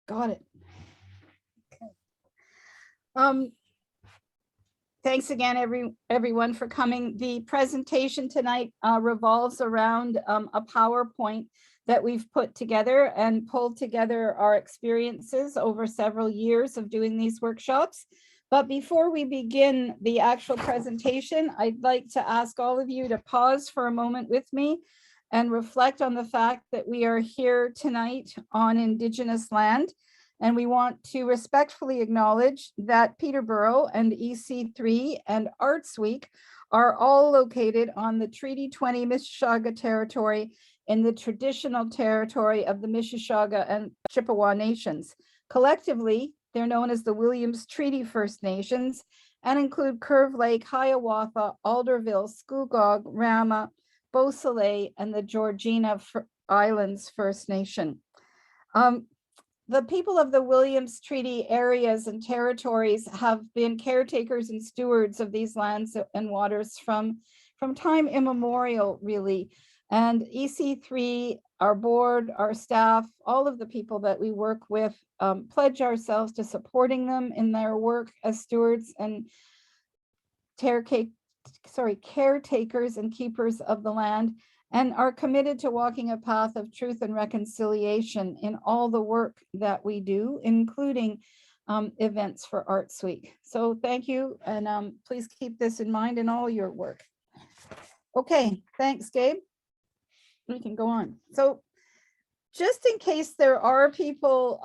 Got it. Okay. Thanks again, everyone for coming. The presentation tonight revolves around a PowerPoint that we've put together and pulled together our experiences over several years of doing these workshops. But before we begin the actual presentation, I'd like to ask all of you to pause for a moment with me and reflect on the fact that we are here tonight on Indigenous land. And we want to respectfully acknowledge that Peterborough and EC3 and Artsweek are all located on the Treaty 20 Mississauga territory in the traditional territory of the Mississauga and Chippewa nations. Collectively, they're known as the Williams Treaty First Nations and include Curve Lake, Hiawatha, Alderville, Scugog, Rama, Beausoleil, and the Georgina Islands First Nation. The people of the Williams Treaty areas and territories have been caretakers and stewards of these lands and waters from time immemorial, really. And EC3, our board, our staff, all of the people that we work with pledge ourselves to supporting them in their work as stewards and caretakers and keepers of the land, and are committed to walking a path of truth and reconciliation in all the work that we do, including events for Artsweek. So thank you, and please keep this in mind in all your work. Okay, thanks, Gabe. We can go on. So just in case there are people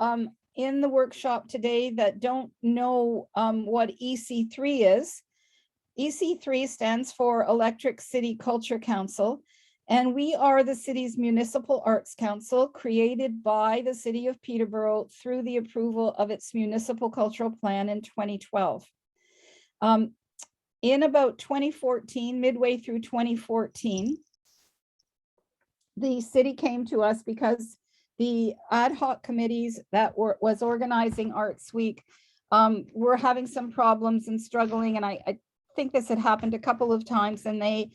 in the workshop today that don't know what EC3 is, EC3 stands for Electric City Culture Council. And we are the city's municipal arts council created by the city of Peterborough through the approval of its municipal cultural plan in 2012. In about 2014, midway through 2014, the city came to us because the ad hoc committees that was organizing Artsweek were having some problems and struggling. And I think this had happened a couple of times, and they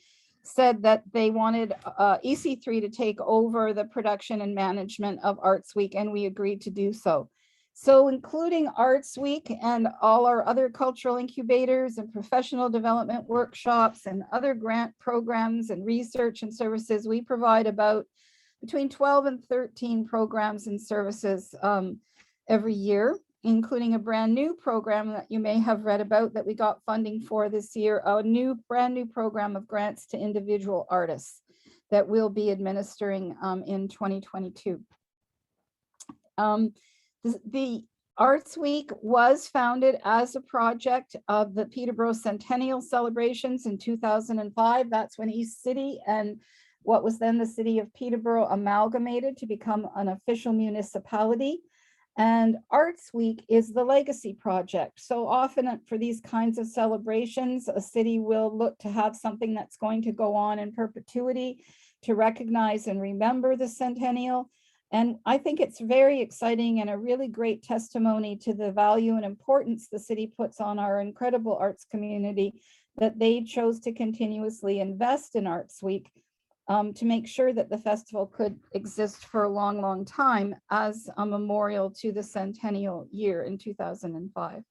said that they wanted EC3 to take over the production and management of Artsweek, and we agreed to do so. So including Artsweek and all our other cultural incubators and professional development workshops and other grant programs and research and services, we provide about between 12 and 13 programs and services every year, including a brand new program that you may have read about that we got funding for this year, a brand new program of grants to individual artists that we'll be administering in 2022. The Artsweek was founded as a project of the Peterborough Centennial celebrations in 2005. That's when East City and what was then the city of Peterborough amalgamated to become an official municipality. And Artsweek is the legacy project. So often for these kinds of celebrations, a city will look to have something that's going to go on in perpetuity to recognize and remember the centennial. And I think it's very exciting and a really great testimony to the value and importance the city puts on our incredible arts community that they chose to continuously invest in Artsweek. To make sure that the festival could exist for a long, long time as a memorial to the centennial year in 2005.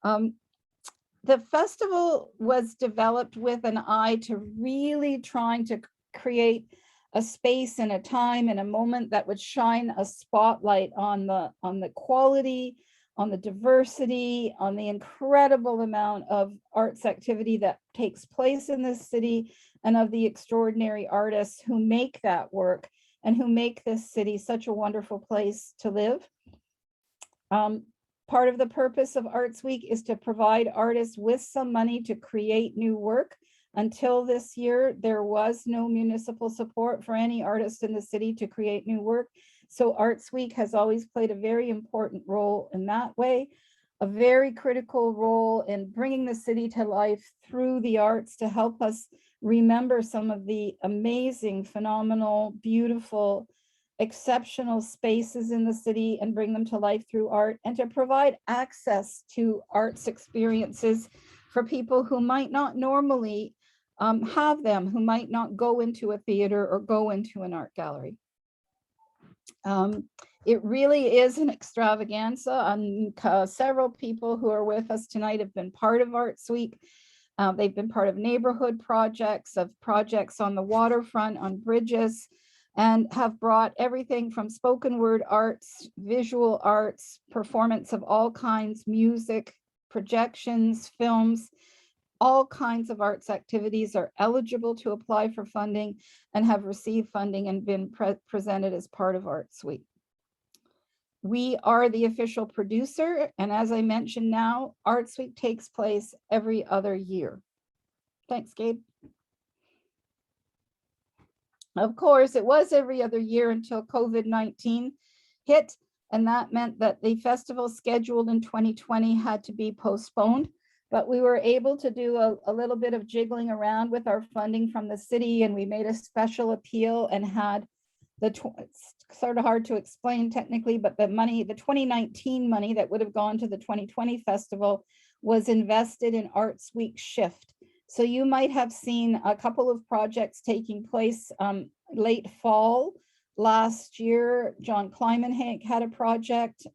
The festival was developed with an eye to really trying to create a space and a time and a moment that would shine a spotlight on the quality, on the diversity, on the incredible amount of arts activity that takes place in this city, and of the extraordinary artists who make that work and who make this city such a wonderful place to live. Part of the purpose of Artsweek is to provide artists with some money to create new work. Until this year, there was no municipal support for any artist in the city to create new work. So Artsweek has always played a very important role in that way, a very critical role in bringing the city to life through the arts to help us remember some of the amazing, phenomenal, beautiful, exceptional spaces in the city and bring them to life through art, and to provide access to arts experiences for people who might not normally have them, who might not go into a theater or go into an art gallery. It really is an extravaganza. Several people who are with us tonight have been part of Artsweek. They've been part of neighborhood projects, of projects on the waterfront, on bridges, and have brought everything from spoken word arts, visual arts, performance of all kinds, music, projections, films. All kinds of arts activities are eligible to apply for funding and have received funding and been presented as part of Artsweek. We are the official producer, and as I mentioned now, Artsweek takes place every other year. Thanks, Gabe. Of course, it was every other year until COVID-19 hit, and that meant that the festival scheduled in 2020 had to be postponed. But we were able to do a little bit of jiggling around with our funding from the city, and we made a special appeal and had it's sort of hard to explain technically, but the money, the 2019 money that would have gone to the 2020 festival was invested in Artsweek Shift. So you might have seen a couple of projects taking place late fall last year. John Kleiman had a project.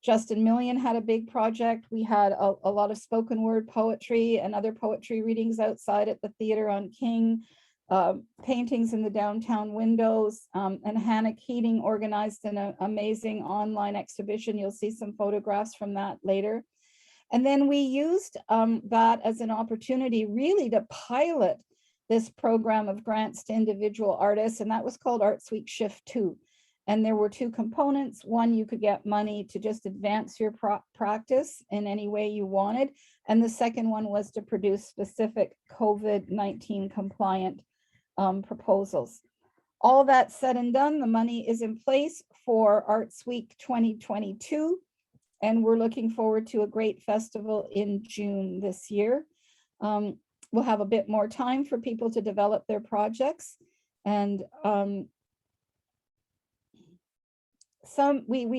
Justin Millian had a big project. We had a lot of spoken word poetry and other poetry readings outside at the theater on King, paintings in the downtown windows, and Hannah Keating organized an amazing online exhibition. You'll see some photographs from that later. And then we used that as an opportunity really to pilot this program of grants to individual artists, and that was called Artsweek Shift 2. And there were two components. One, you could get money to just advance your practice in any way you wanted. And the second one was to produce specific COVID-19 compliant proposals. All that said and done, the money is in place for Artsweek 2022. And we're looking forward to a great festival in June this year. We'll have a bit more time for people to develop their projects. And we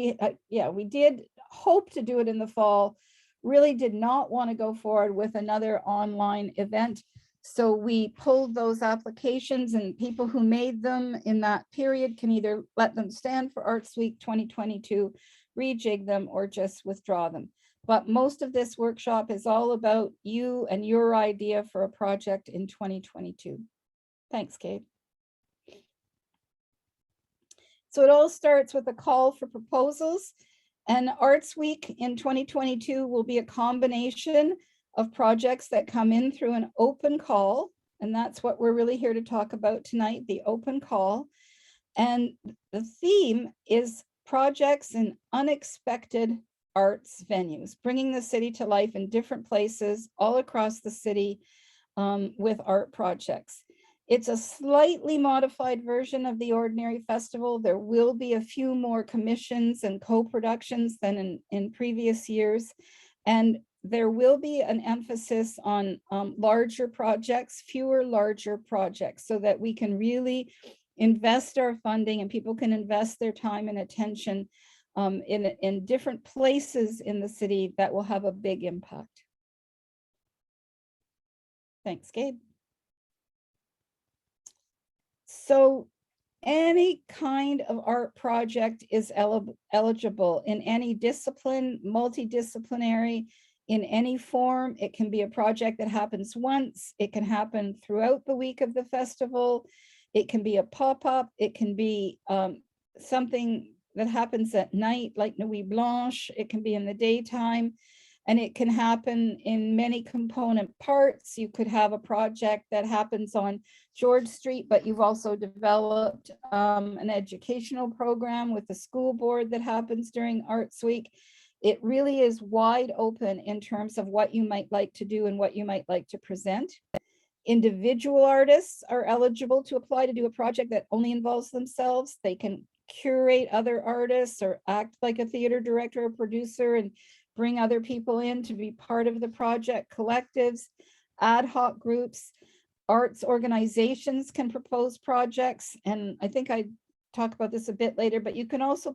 did hope to do it in the fall, really did not want to go forward with another online event. So we pulled those applications, and people who made them in that period can either let them stand for Artsweek 2022, rejig them, or just withdraw them. But most of this workshop is all about you and your idea for a project in 2022. Thanks, Gabe. So it all starts with a call for proposals, and Artsweek in 2022 will be a combination of projects that come in through an open call. And that's what we're really here to talk about tonight, the open call. And the theme is projects in unexpected arts venues, bringing the city to life in different places all across the city with art projects. It's a slightly modified version of the ordinary festival. There will be a few more commissions and co-productions than in previous years. And there will be an emphasis on larger projects, fewer larger projects, so that we can really invest our funding and people can invest their time and attention in different places in the city that will have a big impact. Thanks, Gabe. So any kind of art project is eligible in any discipline, multidisciplinary, in any form. It can be a project that happens once. It can happen throughout the week of the festival. It can be a pop-up. It can be something that happens at night, like Nuit Blanche. It can be in the daytime. And it can happen in many component parts. You could have a project that happens on George Street, but you've also developed an educational program with the school board that happens during Artsweek. It really is wide open in terms of what you might like to do and what you might like to present. Individual artists are eligible to apply to do a project that only involves themselves. They can curate other artists or act like a theater director or producer and bring other people in to be part of the project. Collectives, ad hoc groups, arts organizations can propose projects. And I think I talk about this a bit later, but you can also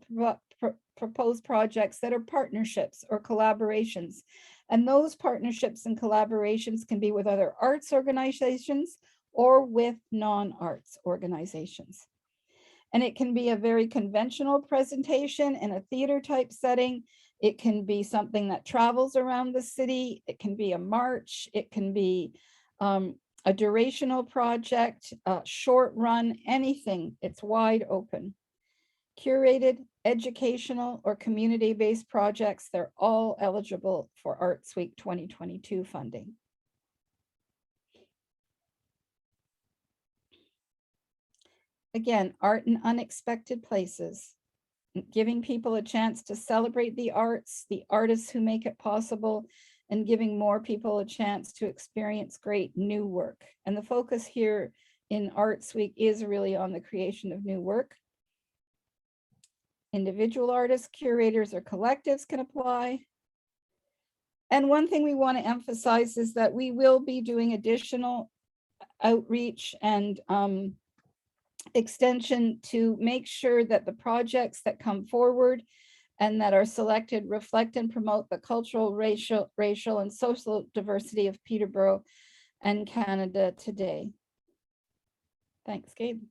propose projects that are partnerships or collaborations. And those partnerships and collaborations can be with other arts organizations or with non-arts organizations. And it can be a very conventional presentation in a theater type setting. It can be something that travels around the city. It can be a march. It can be a durational project, a short run, anything. It's wide open. Curated, educational, or community-based projects, they're all eligible for Artsweek 2022 funding. Again, art in unexpected places, giving people a chance to celebrate the arts, the artists who make it possible, and giving more people a chance to experience great new work. And the focus here in Artsweek is really on the creation of new work. Individual artists, curators, or collectives can apply. And one thing we want to emphasize is that we will be doing additional outreach and extension to make sure that the projects that come forward and that are selected reflect and promote the cultural, racial, and social diversity of Peterborough and Canada today. Thanks, Gabe.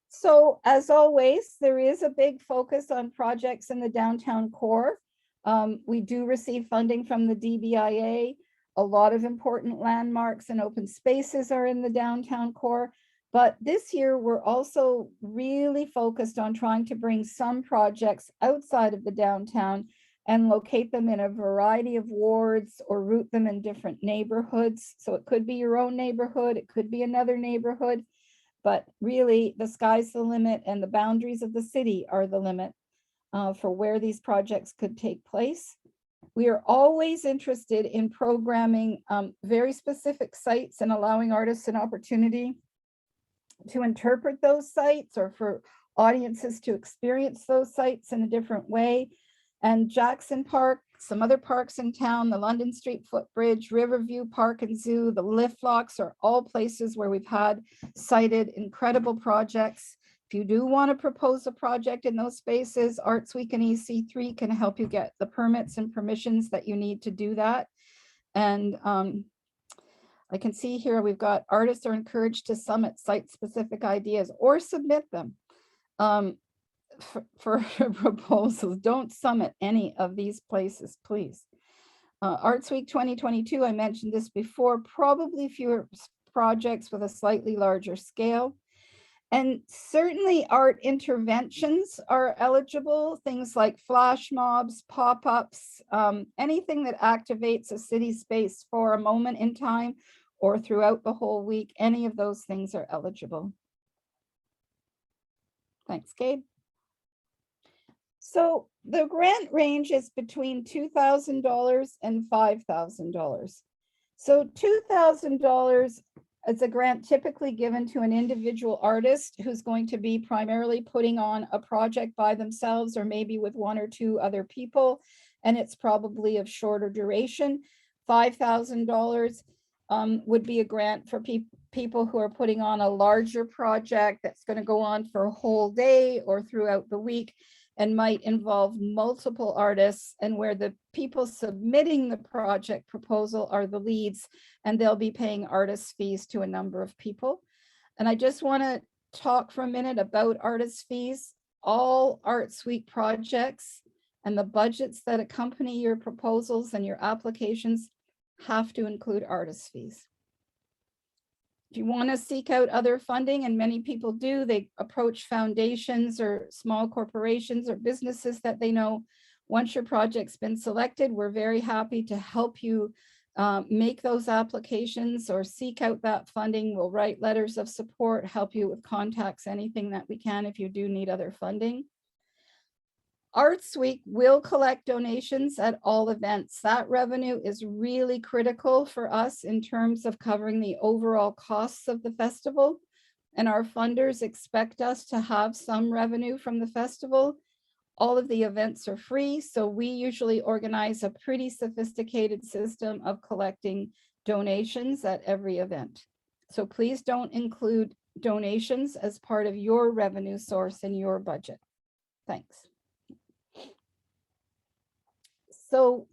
So as always, there is a big focus on projects in the downtown core. We do receive funding from the DBIA. A lot of important landmarks and open spaces are in the downtown core. But this year, we're also really focused on trying to bring some projects outside of the downtown and locate them in a variety of wards or route them in different neighborhoods. So it could be your own neighborhood, it could be another neighborhood, but really the sky's the limit and the boundaries of the city are the limit for where these projects could take place. We are always interested in programming very specific sites and allowing artists an opportunity to interpret those sites or for audiences to experience those sites in a different way. And Jackson Park, some other parks in town, the London Street Footbridge, Riverview Park and Zoo, the lift locks are all places where we've had cited incredible projects. If you do want to propose a project in those spaces, Artsweek and EC3 can help you get the permits and permissions that you need to do that. And I can see here we've got artists are encouraged to submit site-specific ideas or submit them for proposals. Don't submit any of these places, please. Artsweek 2022, I mentioned this before, probably fewer projects with a slightly larger scale. And certainly art interventions are eligible, things like flash mobs, pop-ups, anything that activates a city space for a moment in time or throughout the whole week, any of those things are eligible. Thanks, Gabe. So the grant range is between $2,000 and $5,000. So $2,000 is a grant typically given to an individual artist who's going to be primarily putting on a project by themselves or maybe with one or two other people, and it's probably of shorter duration. $5,000 would be a grant for people who are putting on a larger project that's going to go on for a whole day or throughout the week and might involve multiple artists, and where the people submitting the project proposal are the leads, and they'll be paying artist fees to a number of people. And I just want to talk for a minute about artist fees. All Artsweek projects and the budgets that accompany your proposals and your applications have to include artist fees. If you want to seek out other funding, and many people do, they approach foundations or small corporations or businesses that they know. Once your project's been selected, we're very happy to help you make those applications or seek out that funding. We'll write letters of support, help you with contacts, anything that we can if you do need other funding. Artsweek will collect donations at all events. That revenue is really critical for us in terms of covering the overall costs of the festival. And our funders expect us to have some revenue from the festival. All of the events are free, so we usually organize a pretty sophisticated system of collecting donations at every event. So please don't include donations as part of your revenue source in your budget. Thanks. So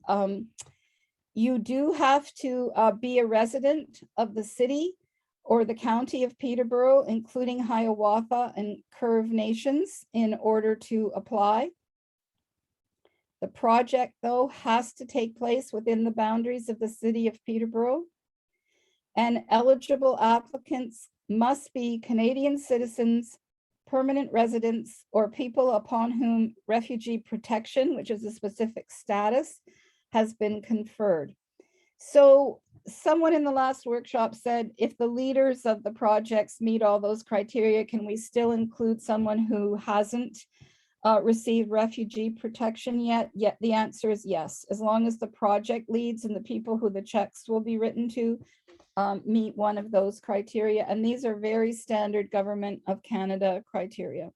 you do have to be a resident of the city or the county of Peterborough, including Hiawatha and Curve Nations, in order to apply. The project, though, has to take place within the boundaries of the city of Peterborough, and eligible applicants must be Canadian citizens, permanent residents, or people upon whom refugee protection, which is a specific status, has been conferred. So someone in the last workshop said, if the leaders of the projects meet all those criteria, can we still include someone who hasn't received refugee protection yet? Yet the answer is yes, as long as the project leads and the people who the checks will be written to meet one of those criteria. And these are very standard Government of Canada criteria.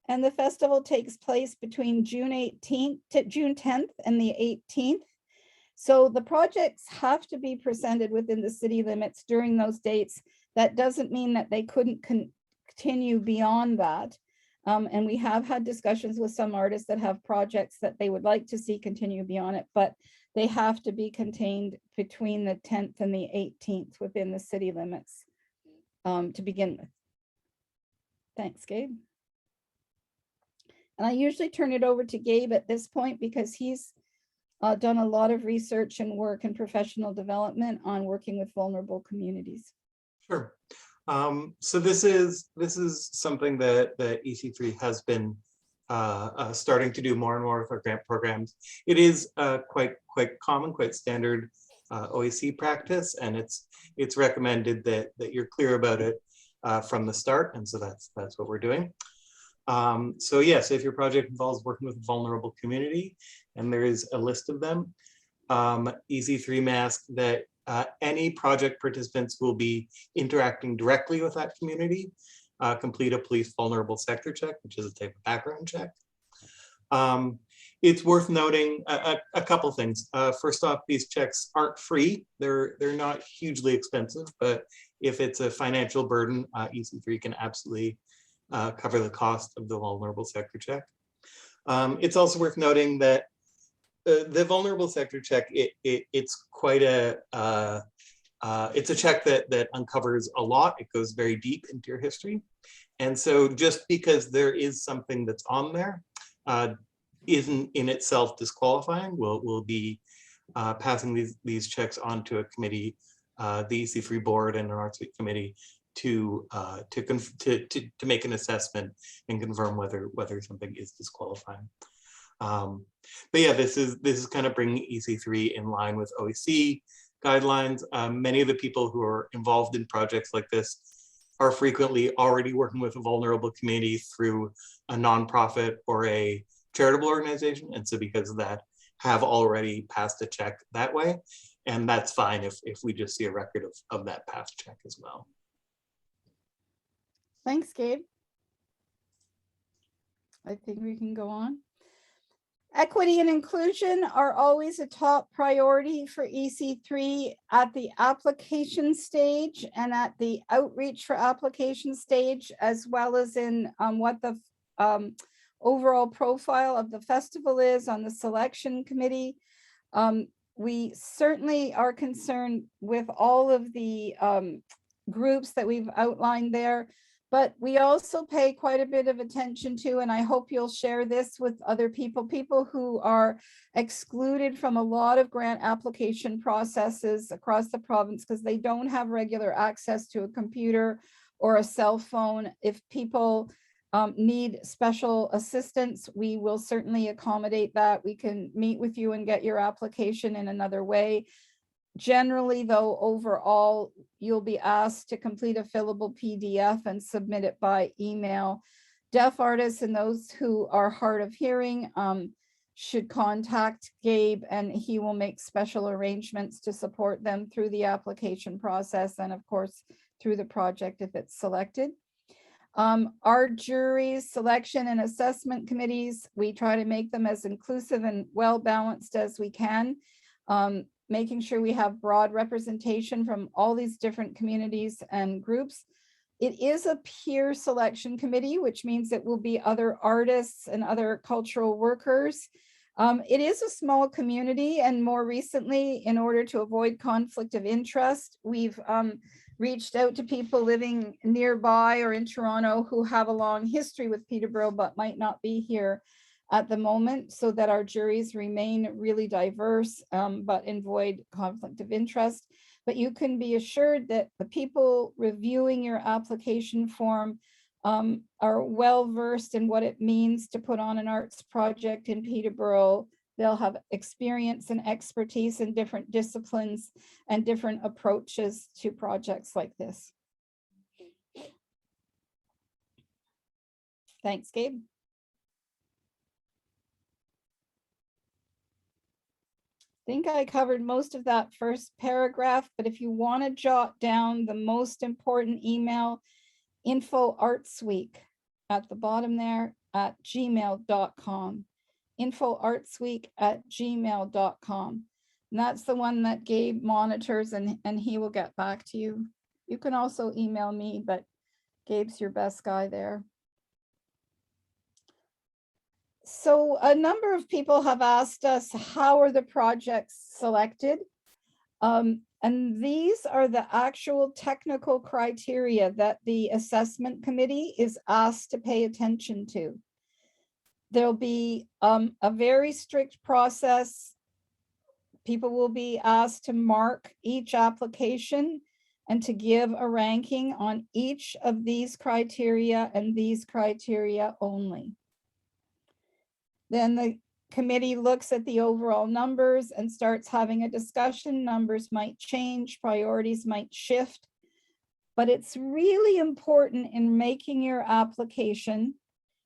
And the festival takes place between June 10th and the 18th. So the projects have to be presented within the city limits during those dates. That doesn't mean that they couldn't continue beyond that. And we have had discussions with some artists that have projects that they would like to see continue beyond it, but they have to be contained between the 10th and the 18th within the city limits to begin with. Thanks, Gabe. And I usually turn it over to Gabe at this point because he's done a lot of research and work and professional development on working with vulnerable communities. Sure. So this is something that the EC3 has been starting to do more and more with our grant programs. It is quite common, quite standard OAC practice, and it's recommended that you're clear about it from the start, and so that's what we're doing. So yes, if your project involves working with a vulnerable community, and there is a list of them, EC3 asks that any project participants will be interacting directly with that community, complete a police vulnerable sector check, which is a type of background check. It's worth noting a couple things. First off, these checks aren't free. They're not hugely expensive, but if it's a financial burden, EC3 can absolutely cover the cost of the vulnerable sector check. It's also worth noting that the vulnerable sector check, it's quite it's a check that uncovers a lot. It goes very deep into your history. And so just because there is something that's on there isn't in itself disqualifying. We'll be passing these checks on to a committee, the EC3 board and an Artsweek committee to make an assessment and confirm whether something is disqualifying. But yeah, this is kind of bringing EC3 in line with OAC guidelines. Many of the people who are involved in projects like this are frequently already working with a vulnerable community through a nonprofit or a charitable organization, and so because of that, have already passed a check that way, and that's fine if we just see a record of that past check as well. Thanks, Gabe. I think we can go on. Equity and inclusion are always a top priority for EC3 at the application stage and at the outreach for application stage, as well as in what the overall profile of the festival is on the selection committee. We certainly are concerned with all of the groups that we've outlined there, but we also pay quite a bit of attention to, and I hope you'll share this with other people who are excluded from a lot of grant application processes across the province because they don't have regular access to a computer or a cell phone. If people need special assistance, we will certainly accommodate that. We can meet with you and get your application in another way. Generally, though, overall, you'll be asked to complete a fillable PDF and submit it by email. Deaf artists and those who are hard of hearing should contact Gabe, and he will make special arrangements to support them through the application process and, of course, through the project if it's selected. Our juries, selection and assessment committees, we try to make them as inclusive and well-balanced as we can, making sure we have broad representation from all these different communities and groups. It is a peer selection committee, which means it will be other artists and other cultural workers. It is a small community, and more recently, in order to avoid conflict of interest, we've reached out to people living nearby or in Toronto who have a long history with Peterborough but might not be here at the moment, so that our juries remain really diverse, but avoid conflict of interest. But you can be assured that the people reviewing your application form are well versed in what it means to put on an arts project in Peterborough. They'll have experience and expertise in different disciplines and different approaches to projects like this. Thanks, Gabe. I think I covered most of that first paragraph, but if you want to jot down the most important email, info Artsweek at the bottom there at gmail.com. Info Artsweek at gmail.com. And that's the one that Gabe monitors, and he will get back to you. You can also email me, but Gabe's your best guy there. So a number of people have asked us, how are the projects selected? And these are the actual technical criteria that the assessment committee is asked to pay attention to. There'll be a very strict process. People will be asked to mark each application and to give a ranking on each of these criteria and these criteria only. Then the committee looks at the overall numbers and starts having a discussion. Numbers might change, priorities might shift, but it's really important in making your application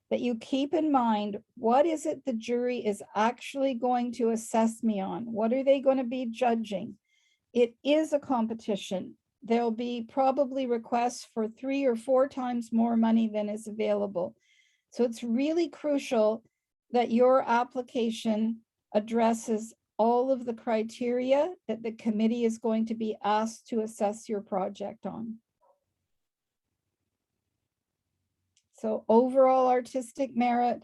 that you keep in mind, what is it the jury is actually going to assess me on? What are they going to be judging? It is a competition. There'll be probably requests for 3 or 4 times more money than is available. So it's really crucial that your application addresses all of the criteria that the committee is going to be asked to assess your project on. So overall artistic merit,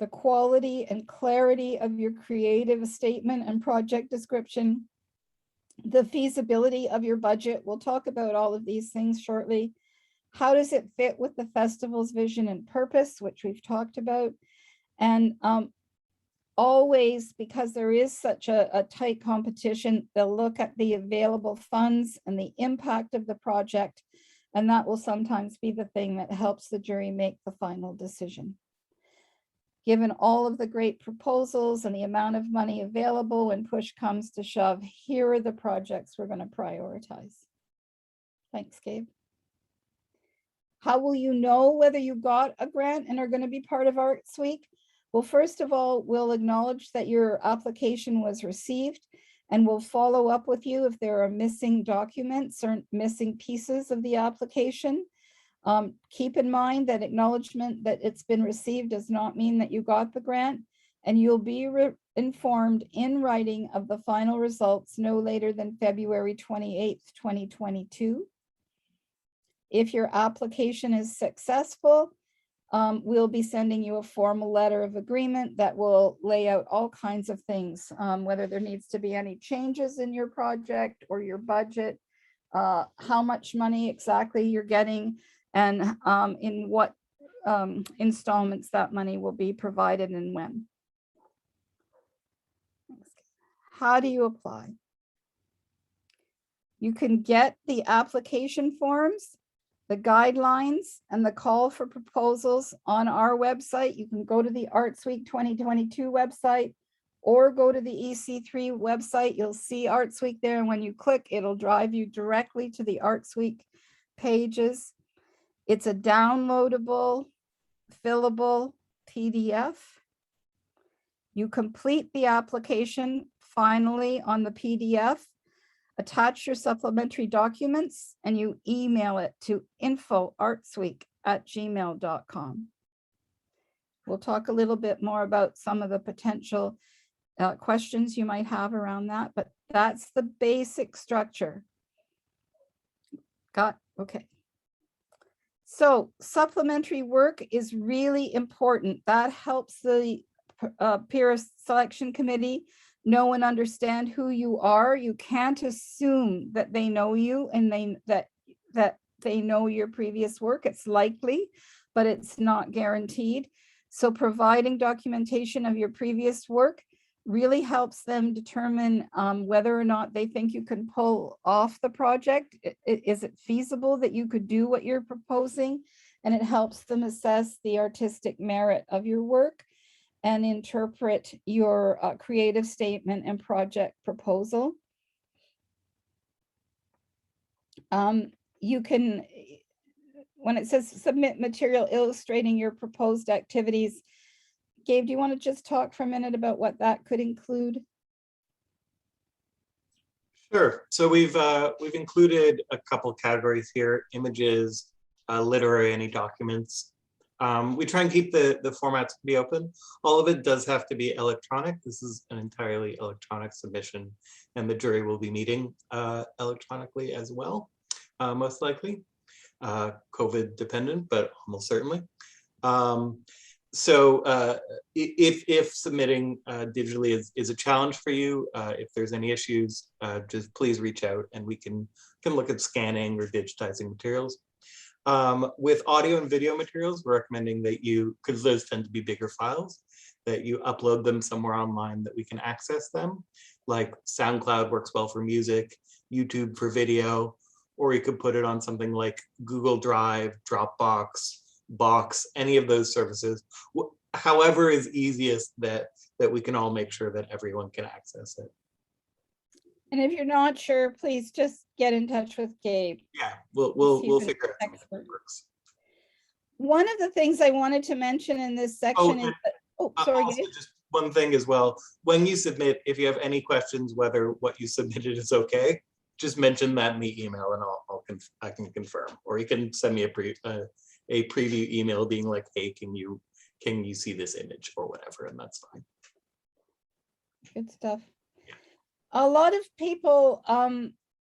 the quality and clarity of your creative statement and project description, the feasibility of your budget. We'll talk about all of these things shortly. How does it fit with the festival's vision and purpose, which we've talked about? And always, because there is such a tight competition, they'll look at the available funds and the impact of the project, and that will sometimes be the thing that helps the jury make the final decision. Given all of the great proposals and the amount of money available, when push comes to shove, here are the projects we're going to prioritize. Thanks, Gabe. How will you know whether you got a grant and are going to be part of Artsweek? Well, first of all, we'll acknowledge that your application was received, and we'll follow up with you if there are missing documents or missing pieces of the application. Keep in mind that acknowledgement that it's been received does not mean that you got the grant, and you'll be informed in writing of the final results no later than February 28th, 2022. If your application is successful, we'll be sending you a formal letter of agreement that will lay out all kinds of things, whether there needs to be any changes in your project or your budget, how much money exactly you're getting, and in what installments that money will be provided and when. How do you apply? You can get the application forms, the guidelines, and the call for proposals on our website. You can go to the Artsweek 2022 website or go to the EC3 website. You'll see Artsweek there, and when you click, it'll drive you directly to the Artsweek pages. It's a downloadable, fillable PDF. You complete the application finally on the PDF, attach your supplementary documents, and you email it to info@artsweek@gmail.com. We'll talk a little bit more about some of the potential questions you might have around that, but that's the basic structure. Okay. So supplementary work is really important. That helps the peer selection committee know and understand who you are. You can't assume that they know you and that that they know your previous work. It's likely, but it's not guaranteed. So providing documentation of your previous work really helps them determine whether or not they think you can pull off the project. Is it feasible that you could do what you're proposing? And it helps them assess the artistic merit of your work and interpret your creative statement and project proposal. You can, when it says submit material illustrating your proposed activities, Gabe, do you want to just talk for a minute about what that could include? Sure. So we've included a couple categories here: images, literary, any documents. We try and keep the formats pretty open. All of it does have to be electronic. This is an entirely electronic submission, and the jury will be meeting electronically as well, most likely. COVID dependent, but almost certainly. So if submitting digitally is a challenge for you, if there's any issues, just please reach out and we can look at scanning or digitizing materials. With audio and video materials, we're recommending that you, because those tend to be bigger files, that you upload them somewhere online that we can access them. Like SoundCloud works well for music, YouTube for video, or you could put it on something like Google Drive, Dropbox, Box, any of those services, however is easiest that we can all make sure that everyone can access it. And if you're not sure, please just get in touch with Gabe. Yeah, we'll figure out how it works. One of the things I wanted to mention in this section is that, sorry, also Gabe. just one thing as well. When you submit, if you have any questions whether what you submitted is okay, just mention that in the email and I can confirm. Or you can send me a preview email being like, hey, can you see this image or whatever, and that's fine. Good stuff. Yeah. A lot of people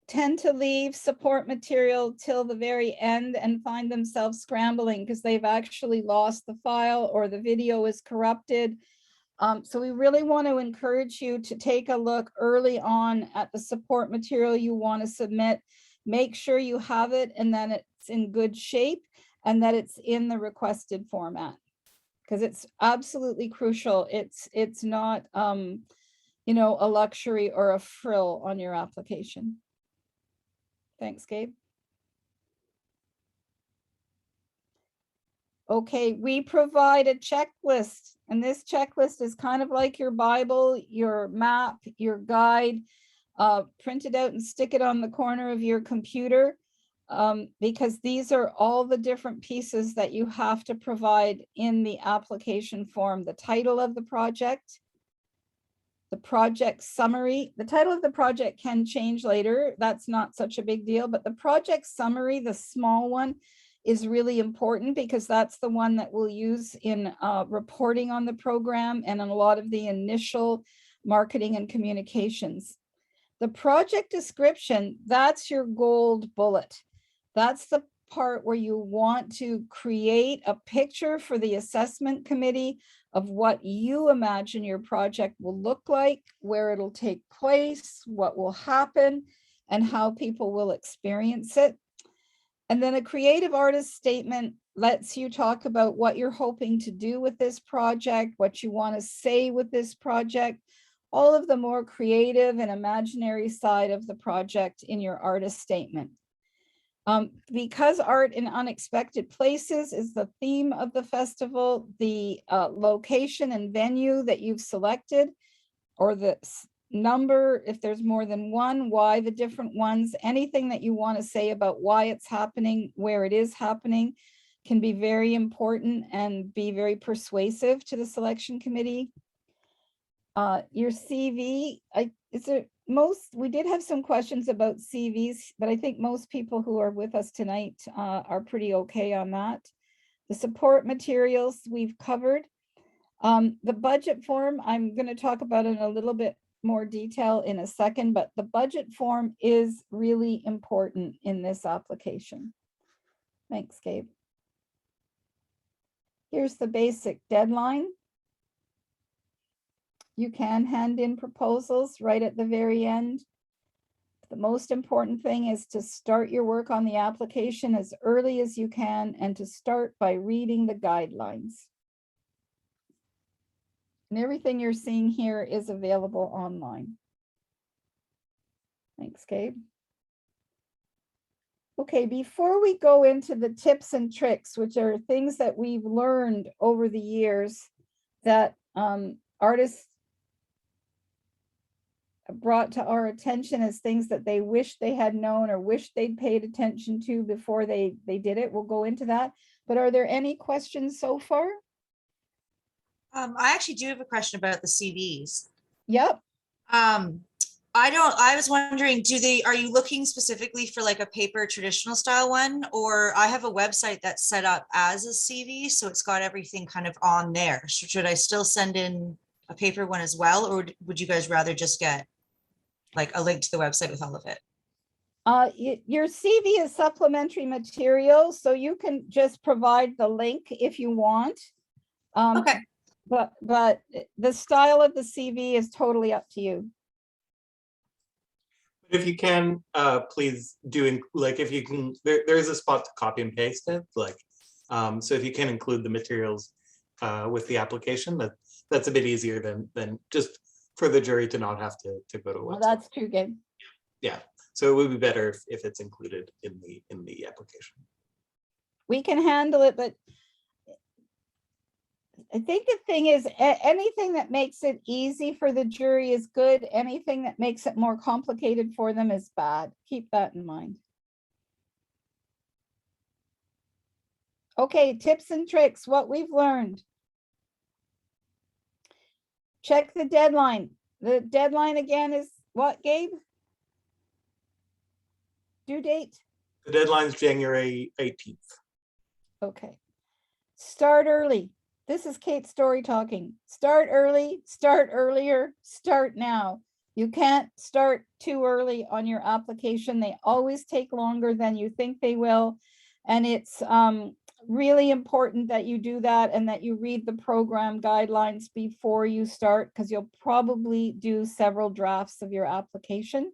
tend to leave support material till the very end and find themselves scrambling because they've actually lost the file or the video is corrupted. So we really want to encourage you to take a look early on at the support material you want to submit. Make sure you have it and that it's in good shape and that it's in the requested format, because it's absolutely crucial. It's not, you know, a luxury or a frill on your application. Thanks, Gabe. Okay, we provide a checklist, and this checklist is kind of like your Bible, your map, your guide. Print it out and stick it on the corner of your computer, because these are all the different pieces that you have to provide in the application form. The title of the project, the project summary. The title of the project can change later. That's not such a big deal, but the project summary, the small one, is really important because that's the one that we'll use in reporting on the program and in a lot of the initial marketing and communications. The project description, that's your gold bullet. That's the part where you want to create a picture for the assessment committee of what you imagine your project will look like, where it'll take place, what will happen, and how people will experience it. And then a creative artist statement lets you talk about what you're hoping to do with this project, what you want to say with this project, all of the more creative and imaginary side of the project in your artist statement. Because art in unexpected places is the theme of the festival, the location and venue that you've selected, or the number, if there's more than one, why the different ones, anything that you want to say about why it's happening, where it is happening, can be very important and be very persuasive to the selection committee. Your CV, we did have some questions about CVs, but I think most people who are with us tonight are pretty okay on that. The support materials we've covered. The budget form, I'm going to talk about in a little bit more detail in a second, but the budget form is really important in this application. Thanks, Gabe. Here's the basic deadline. You can hand in proposals right at the very end. The most important thing is to start your work on the application as early as you can and to start by reading the guidelines. And everything you're seeing here is available online. Thanks, Gabe. Okay, before we go into the tips and tricks, which are things that we've learned over the years that artists brought to our attention as things that they wish they had known or wish they'd paid attention to before they did it. We'll go into that. But are there any questions so far? I actually do have a question about the CVs. Yep. I was wondering, are you looking specifically for like a paper traditional style one? Or I have a website that's set up as a CV, so it's got everything kind of on there. So should I still send in a paper one as well? Or would you guys rather just get like a link to the website with all of it? Your CV is supplementary material, so you can just provide the link if you want. Okay. But the style of the CV is totally up to you. If you can, please do, like, if you can, there is a spot to copy and paste it, like, so if you can include the materials with the application, that's a bit easier than just for the jury to not have to go to a website. Well, that's true, Gabe. Yeah, so it would be better if it's included in the application. We can handle it, but I think the thing is anything that makes it easy for the jury is good. Anything that makes it more complicated for them is bad. Keep that in mind. Okay, tips and tricks, what we've learned. Check the deadline. The deadline again is what, Gabe? Due date? The deadline's January 18th. Okay. Start early. This is Kate Story talking. Start early, start earlier, start now. You can't start too early on your application. They always take longer than you think they will. And it's really important that you do that and that you read the program guidelines before you start, because you'll probably do several drafts of your application.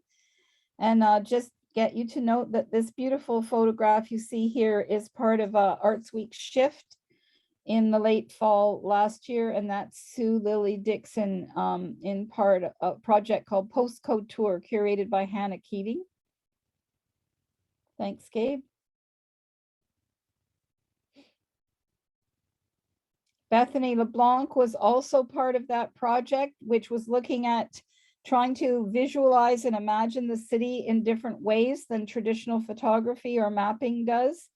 And just get you to note that this beautiful photograph you see here is part of Artsweek shift in the late fall last year, and that's Sue Lily Dixon in part of a project called Postcode Tour, curated by Hannah Keating. Thanks, Gabe. Bethany LeBlanc was also part of that project, which was looking at trying to visualize and imagine the city in different ways than traditional photography or mapping does.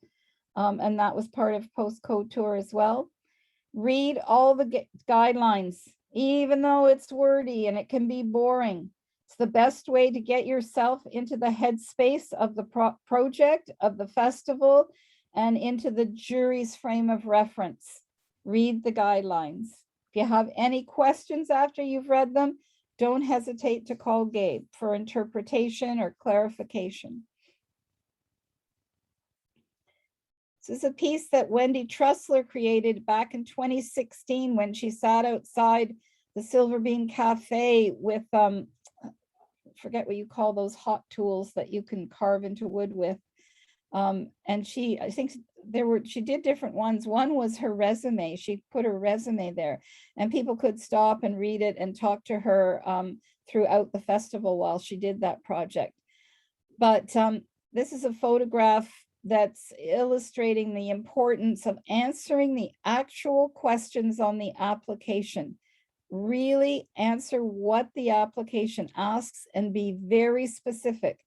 And that was part of Postcode Tour as well. Read all the guidelines, even though it's wordy and it can be boring. It's the best way to get yourself into the headspace of the project, of the festival, and into the jury's frame of reference. Read the guidelines. If you have any questions after you've read them, don't hesitate to call Gabe for interpretation or clarification. This is a piece that Wendy Trussler created back in 2016 when she sat outside the Silver Bean Cafe with, I forget what you call those hot tools that you can carve into wood with. And I think she did different ones. One was her resume. She put her resume there and people could stop and read it and talk to her throughout the festival while she did that project. But this is a photograph that's illustrating the importance of answering the actual questions on the application. Really answer what the application asks and be very specific.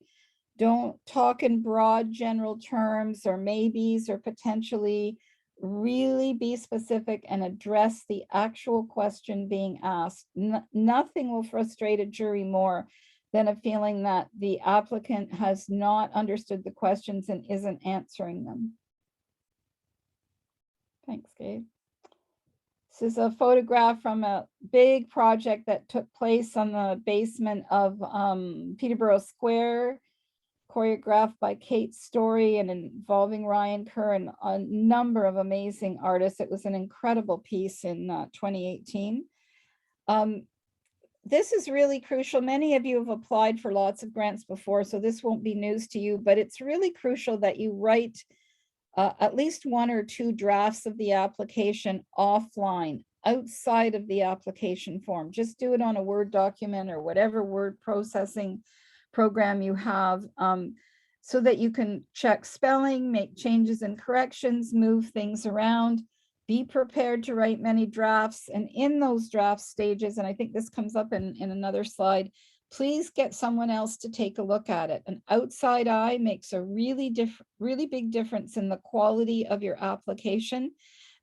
Don't talk in broad general terms or maybes or potentially. Really be specific and address the actual question being asked. Nothing will frustrate a jury more than a feeling that the applicant has not understood the questions and isn't answering them. Thanks, Gabe. This is a photograph from a big project that took place on the basement of Peterborough Square, choreographed by Kate Story and involving Ryan Kerr and a number of amazing artists. It was an incredible piece in 2018. this is really crucial. Many of you have applied for lots of grants before, so this won't be news to you, but it's really crucial that you write at least 1 or 2 drafts of the application offline, outside of the application form. Just do it on a Word document or whatever word processing program you have, so that you can check spelling, make changes and corrections, move things around. Be prepared to write many drafts, and in those draft stages, and I think this comes up in another slide, please get someone else to take a look at it. An outside eye makes a really big difference in the quality of your application.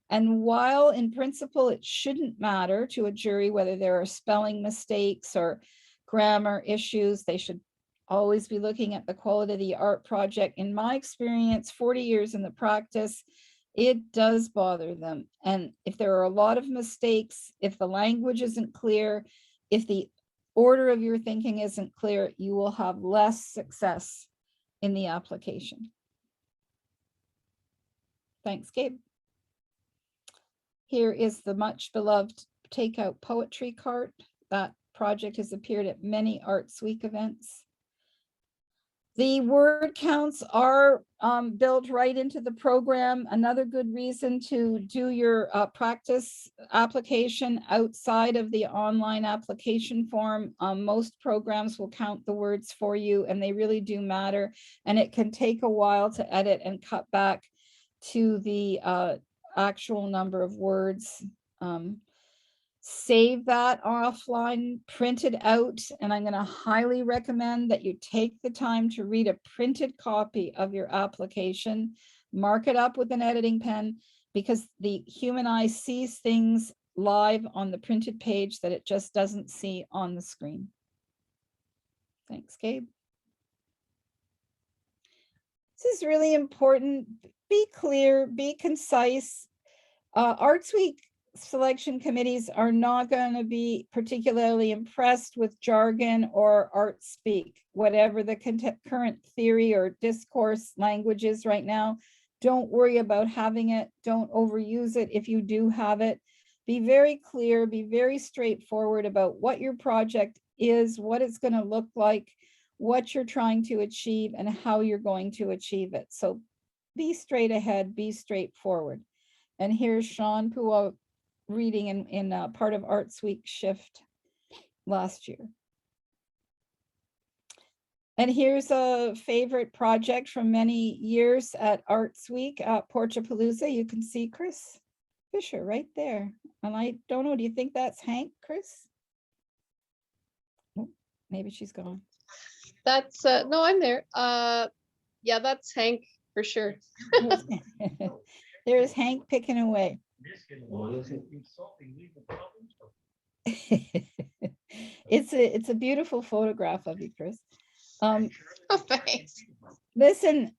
And while in principle, it shouldn't matter to a jury whether there are spelling mistakes or grammar issues, they should always be looking at the quality of the art project. In my experience, 40 years in the practice, it does bother them. And if there are a lot of mistakes, if the language isn't clear, if the order of your thinking isn't clear, you will have less success in the application. Thanks, Gabe. Here is the much beloved takeout poetry cart. That project has appeared at many Artsweek events. The word counts are built right into the program. Another good reason to do your practice application outside of the online application form. Most programs will count the words for you, and they really do matter. And it can take a while to edit and cut back to the actual number of words. Save that offline, print it out, and I'm going to highly recommend that you take the time to read a printed copy of your application, mark it up with an editing pen, because the human eye sees things live on the printed page that it just doesn't see on the screen. Thanks, Gabe. This is really important. Be clear, be concise. Artsweek selection committees are not going to be particularly impressed with jargon or art speak, whatever the current theory or discourse language is right now. Don't worry about having it. Don't overuse it if you do have it. Be very clear, be very straightforward about what your project is, what it's going to look like, what you're trying to achieve, and how you're going to achieve it. So be straight ahead, be straightforward. And here's Sean Pua reading in part of Artsweek Shift last year. And here's a favorite project from many years at Artsweek at Porchapalooza. You can see Chris Fisher right there. And I don't know, do you think that's Hank, Chris? Oh, maybe she's gone. That's no, I'm there. Yeah, that's Hank for sure. There's Hank picking away. It's a beautiful photograph of you, Chris. Oh, thanks. Listen,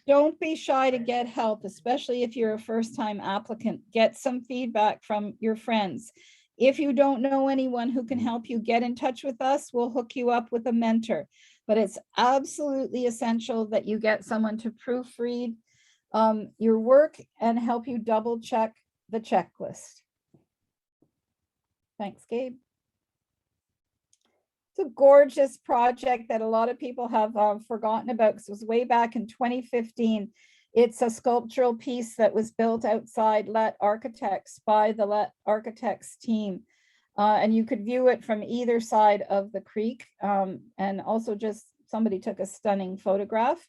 don't be shy to get help, especially if you're a first-time applicant. Get some feedback from your friends. If you don't know anyone who can help you, get in touch with us. We'll hook you up with a mentor. But it's absolutely essential that you get someone to proofread your work and help you double check the checklist. Thanks, Gabe. It's a gorgeous project that a lot of people have forgotten about because it was way back in 2015. It's a sculptural piece that was built outside Let Architects by the Let Architects team. And you could view it from either side of the creek. And also just somebody took a stunning photograph.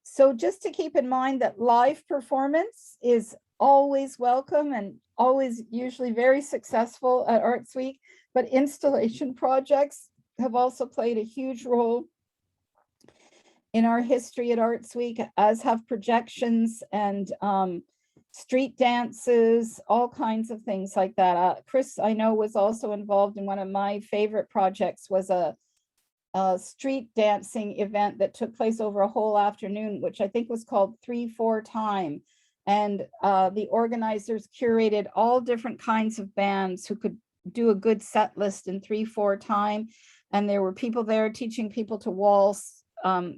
So just to keep in mind that live performance is always welcome and always usually very successful at Artsweek, but installation projects have also played a huge role in our history at Artsweek, as have projections and street dances, all kinds of things like that. Chris, I know, was also involved in one of my favorite projects, was a street dancing event that took place over a whole afternoon, which I think was called 3/4 Time. And the organizers curated all different kinds of bands who could do a good set list in 3/4 time. And there were people there teaching people to waltz.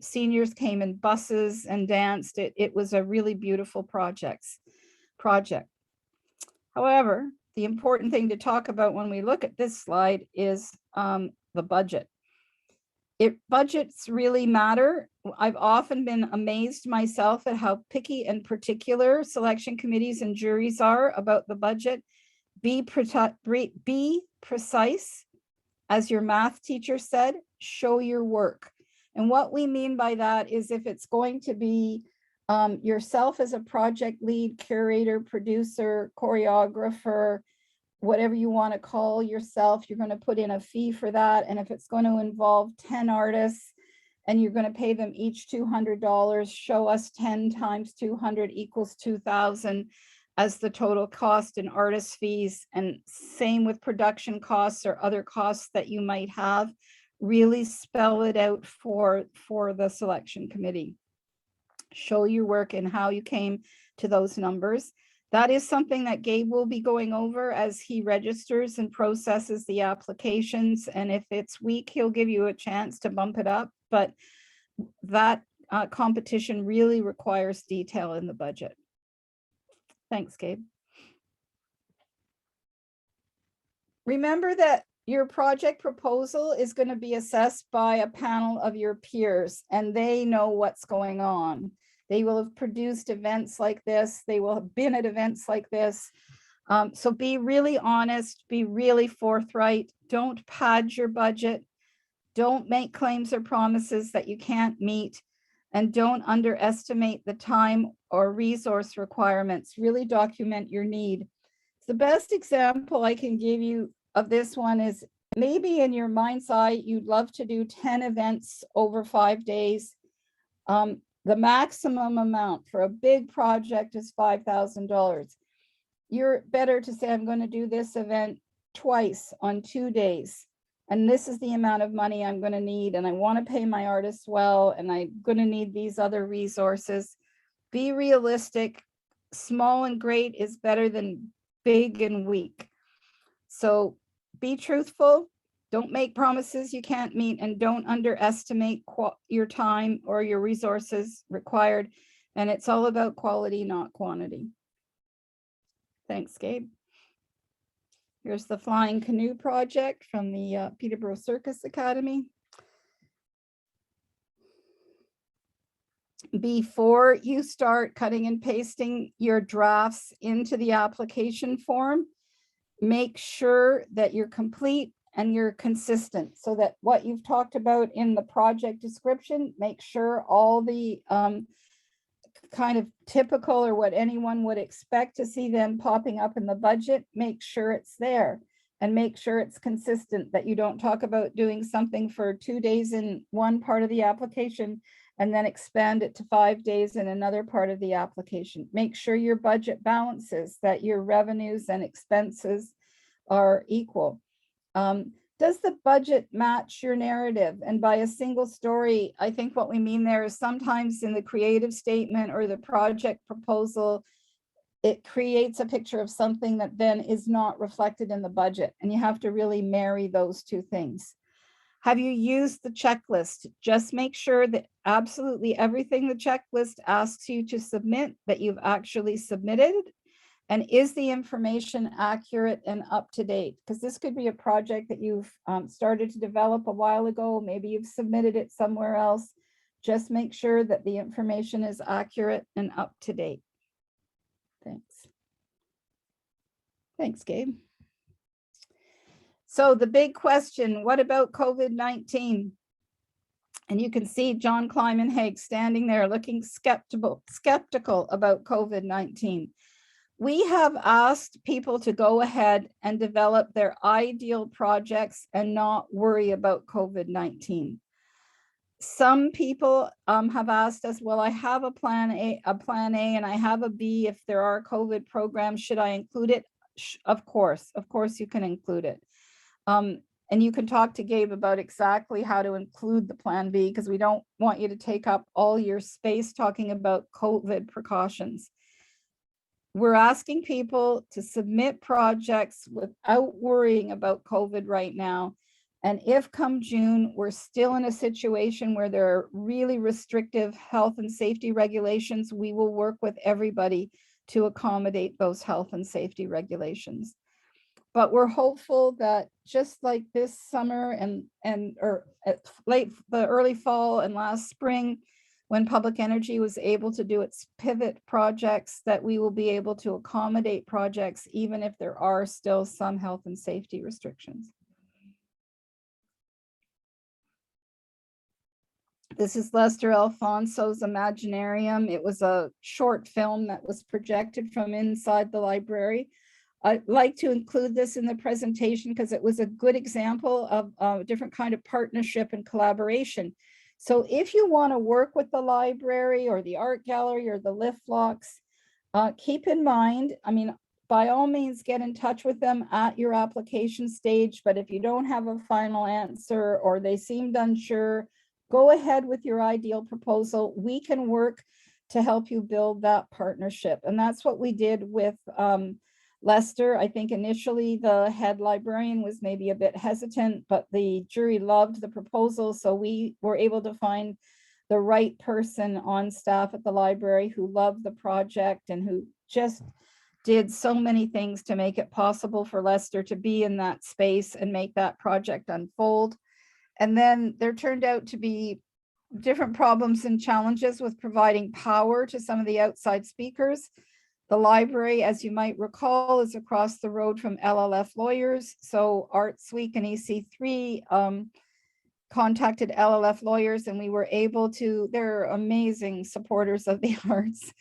Seniors came in buses and danced. It was a really beautiful project. However, the important thing to talk about when we look at this slide is the budget. Budgets really matter. I've often been amazed myself at how picky and particular selection committees and juries are about the budget. Be precise, as your math teacher said, show your work. And what we mean by that is if it's going to be yourself as a project lead, curator, producer, choreographer, whatever you want to call yourself, you're going to put in a fee for that. And if it's going to involve 10 artists and you're going to pay them each $200, show us 10 times 200 equals 2,000 as the total cost in artist fees. And same with production costs or other costs that you might have. Really spell it out for the selection committee. Show your work and how you came to those numbers. That is something that Gabe will be going over as he registers and processes the applications. And if it's weak, he'll give you a chance to bump it up. But that competition really requires detail in the budget. Thanks, Gabe. Remember that your project proposal is going to be assessed by a panel of your peers, and they know what's going on. They will have produced events like this. They will have been at events like this. So be really honest, be really forthright. Don't pad your budget. Don't make claims or promises that you can't meet. And don't underestimate the time or resource requirements. Really document your need. The best example I can give you of this one is maybe in your mind's eye, you'd love to do 10 events over 5 days. The maximum amount for a big project is $5,000. You're better to say, I'm going to do this event twice on 2 days. And this is the amount of money I'm going to need. And I want to pay my artists well. And I'm going to need these other resources. Be realistic. Small and great is better than big and weak. So be truthful. Don't make promises you can't meet, and don't underestimate your time or your resources required. And it's all about quality, not quantity. Thanks, Gabe. Here's the Flying Canoe project from the Peterborough Circus Academy. Before you start cutting and pasting your drafts into the application form, make sure that you're complete and you're consistent, so that what you've talked about in the project description, make sure all the kind of typical or what anyone would expect to see then popping up in the budget, make sure it's there, and make sure it's consistent, that you don't talk about doing something for 2 days in one part of the application and then expand it to 5 days in another part of the application. Make sure your budget balances, that your revenues and expenses are equal. Does the budget match your narrative? And by a single story, I think what we mean there is sometimes in the creative statement or the project proposal, it creates a picture of something that then is not reflected in the budget. And you have to really marry those two things. Have you used the checklist? Just make sure that absolutely everything the checklist asks you to submit, that you've actually submitted. And is the information accurate and up to date? Because this could be a project that you've started to develop a while ago. Maybe you've submitted it somewhere else. Just make sure that the information is accurate and up to date. Thanks. Thanks, Gabe. So the big question, what about COVID-19? And you can see John Kleiman-Haig standing there looking skeptical about COVID-19. We have asked people to go ahead and develop their ideal projects and not worry about COVID-19. Some people have asked us, well, I have a plan A, and I have a B. If there are COVID programs, should I include it? Of course you can include it. And you can talk to Gabe about exactly how to include the plan B, because we don't want you to take up all your space talking about COVID precautions. We're asking people to submit projects without worrying about COVID right now. And if come June, we're still in a situation where there are really restrictive health and safety regulations, we will work with everybody to accommodate those health and safety regulations. But we're hopeful that just like this summer or the early fall and last spring, when Public Energy was able to do its pivot projects, that we will be able to accommodate projects even if there are still some health and safety restrictions. This is Lester Alfonso's Imaginarium. It was a short film that was projected from inside the library. I'd like to include this in the presentation because it was a good example of a different kind of partnership and collaboration. So if you want to work with the library or the art gallery or the lift locks, keep in mind, I mean, by all means, get in touch with them at your application stage. But if you don't have a final answer or they seemed unsure, go ahead with your ideal proposal. We can work to help you build that partnership. And that's what we did with Lester. I think initially the head librarian was maybe a bit hesitant, but the jury loved the proposal. So we were able to find the right person on staff at the library who loved the project and who just did so many things to make it possible for Lester to be in that space and make that project unfold. And then there turned out to be different problems and challenges with providing power to some of the outside speakers. The library, as you might recall, is across the road from LLF Lawyers. So Artsweek and EC3 contacted LLF Lawyers, and we were able to, they're amazing supporters of the arts.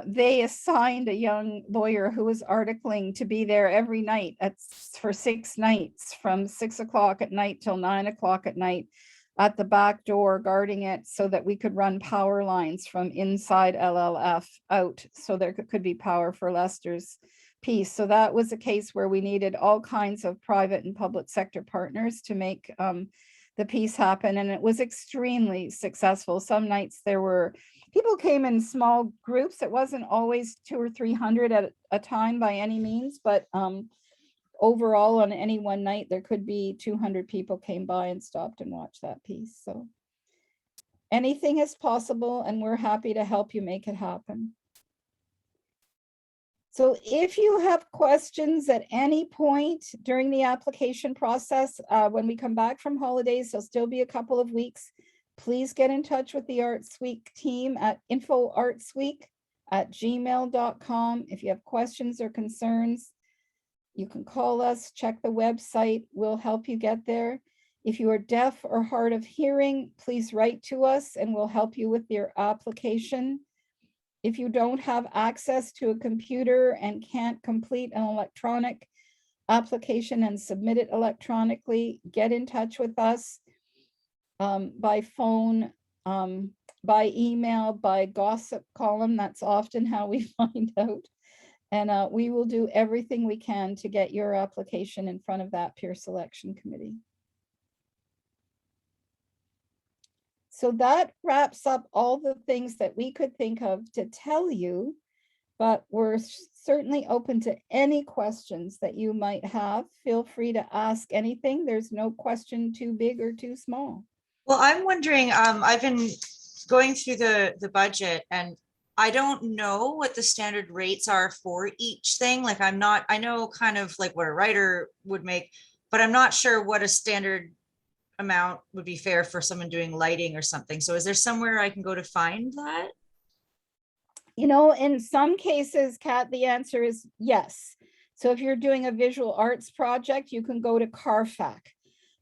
They assigned a young lawyer who was articling to be there every night for 6 nights, from 6 o'clock at night till 9 o'clock at night, at the back door, guarding it so that we could run power lines from inside LLF out so there could be power for Lester's piece. So that was a case where we needed all kinds of private and public sector partners to make the piece happen. And it was extremely successful. Some nights people came in small groups. It wasn't always 200 or 300 at a time by any means, but overall, on any one night, there could be 200 people came by and stopped and watched that piece. So anything is possible, and we're happy to help you make it happen. So if you have questions at any point during the application process, when we come back from holidays, there'll still be a couple of weeks, please get in touch with the Artsweek team at info@artsweek@gmail.com. If you have questions or concerns, you can call us, check the website, we'll help you get there. If you are deaf or hard of hearing, please write to us and we'll help you with your application. If you don't have access to a computer and can't complete an electronic application and submit it electronically, get in touch with us by phone, by email, by gossip column. That's often how we find out. And we will do everything we can to get your application in front of that peer selection committee. So that wraps up all the things that we could think of to tell you, but we're certainly open to any questions that you might have. Feel free to ask anything. There's no question too big or too small. Well, I'm wondering, I've been going through the budget, and I don't know what the standard rates are for each thing. Like I know kind of like what a writer would make, but I'm not sure what a standard amount would be fair for someone doing lighting or something. So is there somewhere I can go to find that? You know, in some cases, Kat, the answer is yes. So if you're doing a visual arts project, you can go to CARFAC.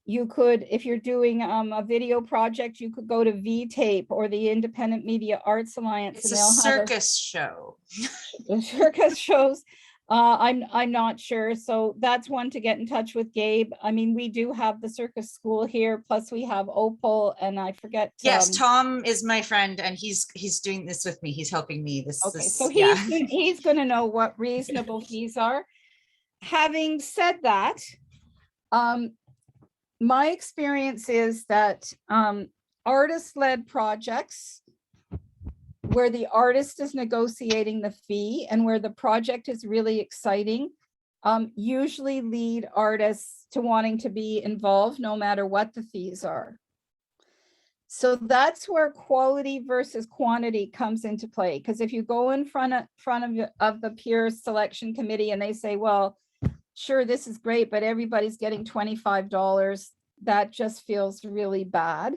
You could, if you're doing a video project, you could go to VTape or the Independent Media Arts Alliance. It's a circus show. The circus shows. I'm not sure. So that's one to get in touch with Gabe. I mean, we do have the circus school here, plus we have Opal, and I forget. Yes, Tom is my friend, and he's doing this with me. He's helping me. So he's going to know what reasonable fees are. Having said that, my experience is that artist-led projects where the artist is negotiating the fee and where the project is really exciting, usually lead artists to wanting to be involved no matter what the fees are. So that's where quality versus quantity comes into play. Because if you go in front of the peer selection committee and they say, well, sure, this is great, but everybody's getting $25. That just feels really bad.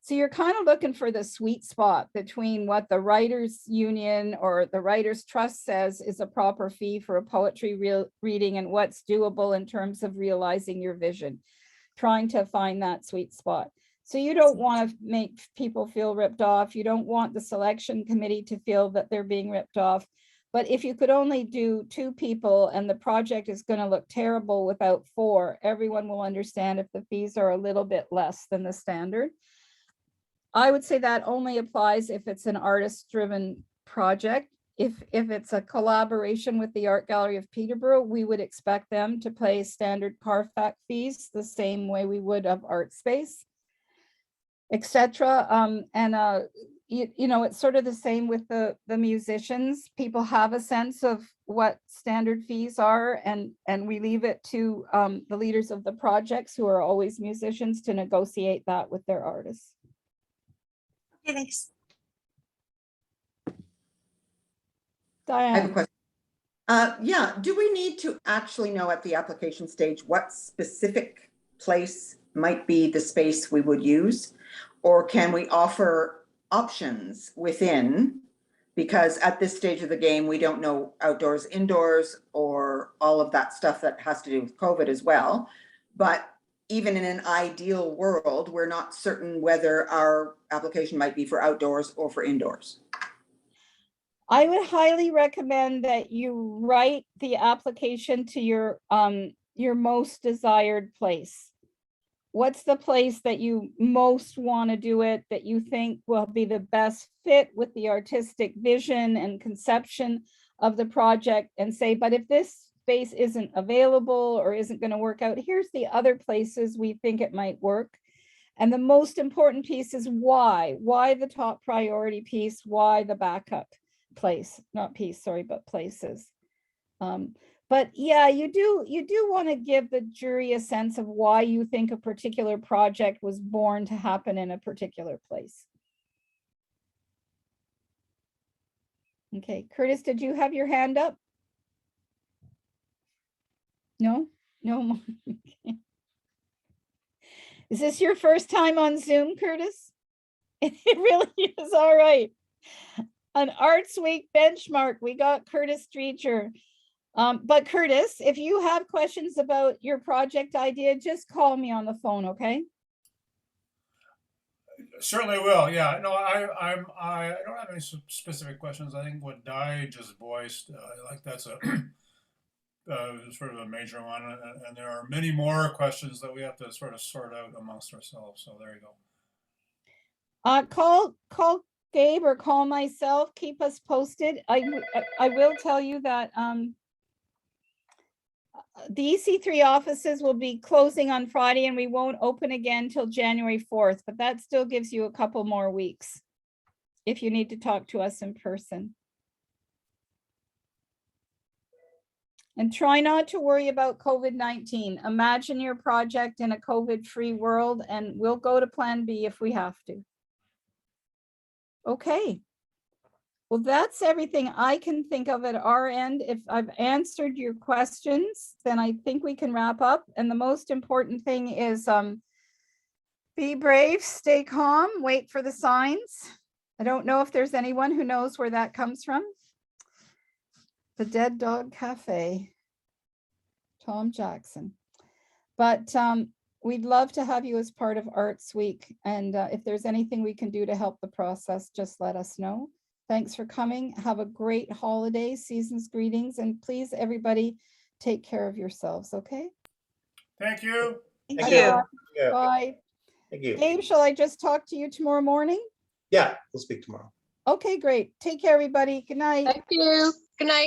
So you're kind of looking for the sweet spot between what the Writers Union or the Writers Trust says is a proper fee for a poetry reading and what's doable in terms of realizing your vision, trying to find that sweet spot. So you don't want to make people feel ripped off. You don't want the selection committee to feel that they're being ripped off. But if you could only do 2 people and the project is going to look terrible without 4, everyone will understand if the fees are a little bit less than the standard. I would say that only applies if it's an artist-driven project. If it's a collaboration with the Art Gallery of Peterborough, we would expect them to pay standard CARFAC fees the same way we would of Artspace, etc. You know, it's sort of the same with the musicians. People have a sense of what standard fees are, and we leave it to the leaders of the projects, who are always musicians, to negotiate that with their artists. Okay, thanks. I have a Diane, question. Yeah, do we need to actually know at the application stage what specific place might be the space we would use? Or can we offer options within? Because at this stage of the game, we don't know outdoors, indoors, or all of that stuff that has to do with COVID as well. But even in an ideal world, we're not certain whether our application might be for outdoors or for indoors. I would highly recommend that you write the application to your most desired place. What's the place that you most want to do it, that you think will be the best fit with the artistic vision and conception of the project, and say, but if this space isn't available or isn't going to work out, here's the other places we think it might work. And the most important piece is why the top priority piece, why the backup place, not piece, sorry, but places. But yeah, you do want to give the jury a sense of why you think a particular project was born to happen in a particular place. Okay, Curtis, did you have your hand up? No. Okay. Is this your first time on Zoom, Curtis? It really is. All right. An Artsweek benchmark. We got Curtis Streeter. But Curtis, if you have questions about your project idea, just call me on the phone, okay? Certainly will. Yeah. No, I don't have any specific questions. I think what Di just voiced, like that's a sort of a major one, and there are many more questions that we have to sort of sort out amongst ourselves. So there you go. Call Gabe or call myself. Keep us posted. I will tell you that the EC3 offices will be closing on Friday, and we won't open again till January 4th, but that still gives you a couple more weeks if you need to talk to us in person. And try not to worry about COVID-19. Imagine your project in a COVID-free world, and we'll go to plan B if we have to. Okay. Well, that's everything I can think of at our end. If I've answered your questions, then I think we can wrap up. And the most important thing is be brave, stay calm, wait for the signs. I don't know if there's anyone who knows where that comes from. The Dead Dog Cafe, Tom Jackson. But we'd love to have you as part of Artsweek. And if there's anything we can do to help the process, just let us know. Thanks for coming. Have a great holiday, season's greetings, and please, everybody, take care of yourselves, okay? Thank you. Thank you. Yeah. Bye. Thank you. Gabe, shall I just talk to you tomorrow morning? Yeah, we'll speak tomorrow. Okay, great. Take care, everybody. Good night. Thank you. Good night.